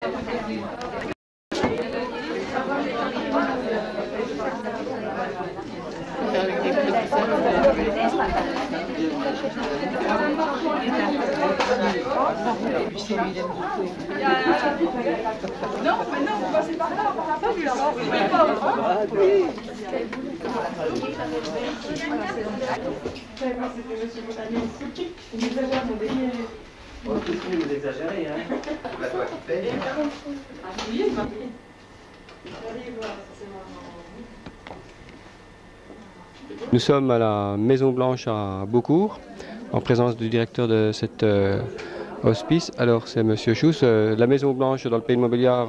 Non, mais non, vous passez par là, par la fin du là-bas. C'était monsieur Montagnier. Il exagère mon délire. Oh, vous exagérez, hein. Bah, toi qui payes. Oui, il m'a payé. Nous sommes à la Maison Blanche à Beaucourt, en présence du directeur de cet hospice. Alors c'est Monsieur Schuss. La Maison Blanche dans le pays de Montbéliard,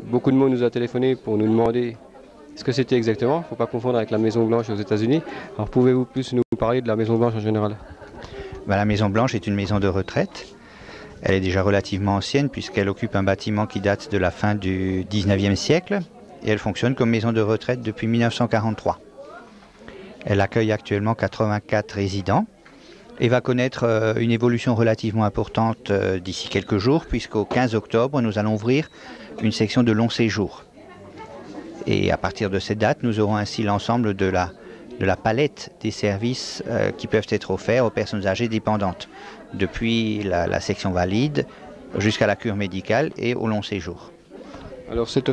beaucoup de monde nous a téléphoné pour nous demander ce que c'était exactement. Il ne faut pas confondre avec la Maison Blanche aux États-Unis. Alors pouvez-vous plus nous parler de la Maison Blanche en général? La Maison Blanche est une maison de retraite. Elle est déjà relativement ancienne puisqu'elle occupe un bâtiment qui date de la fin du 19e siècle et elle fonctionne comme maison de retraite depuis 1943. Elle accueille actuellement 84 résidents et va connaître une évolution relativement importante d'ici quelques jours puisqu'au 15 octobre, nous allons ouvrir une section de long séjour. Et à partir de cette date, nous aurons ainsi l'ensemble de la palette des services qui peuvent être offerts aux personnes âgées dépendantes, depuis la section valide jusqu'à la cure médicale et au long séjour. Alors cet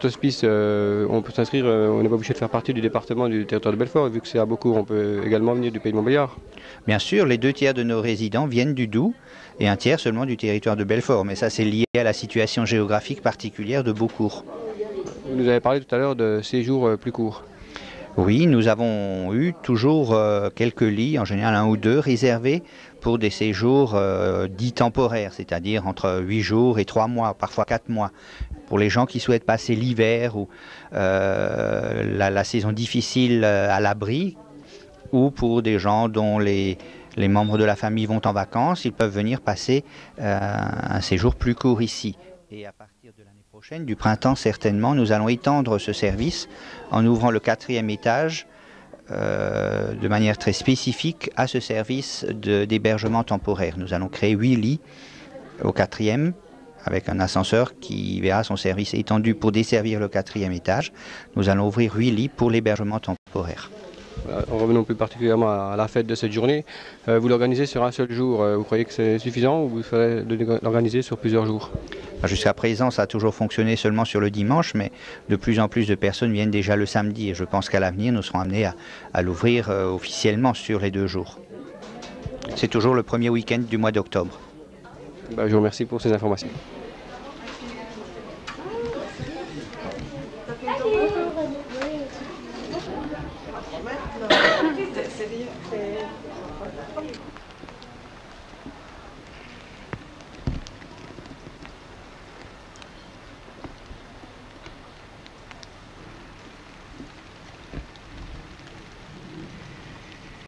hospice, on peut s'inscrire, on n'est pas obligé de faire partie du département du territoire de Belfort, vu que c'est à Beaucourt, on peut également venir du pays de Montbéliard. Bien sûr, les 2 tiers de nos résidents viennent du Doubs et 1 tiers seulement du territoire de Belfort, mais ça c'est lié à la situation géographique particulière de Beaucourt. Vous nous avez parlé tout à l'heure de séjours plus courts. Oui, nous avons eu toujours quelques lits, en général 1 ou 2, réservés pour des séjours dits temporaires, c'est-à-dire entre 8 jours et 3 mois, parfois 4 mois. Pour les gens qui souhaitent passer l'hiver ou la saison difficile à l'abri, ou pour des gens dont les membres de la famille vont en vacances, ils peuvent venir passer un séjour plus court ici. Et à partir de l'année prochaine, du printemps certainement, nous allons étendre ce service en ouvrant le 4e étage de manière très spécifique à ce service d'hébergement temporaire. Nous allons créer 8 lits au 4e avec un ascenseur qui verra son service étendu pour desservir le 4e étage. Nous allons ouvrir 8 lits pour l'hébergement temporaire. Revenons plus particulièrement à la fête de cette journée. Vous l'organisez sur un seul jour. Vous croyez que c'est suffisant ou vous ferez l'organiser sur plusieurs jours? Jusqu'à présent, ça a toujours fonctionné seulement sur le dimanche, mais de plus en plus de personnes viennent déjà le samedi. Et je pense qu'à l'avenir, nous serons amenés à l'ouvrir officiellement sur les 2 jours. C'est toujours le premier week-end du mois d'octobre. Je vous remercie pour ces informations. C'est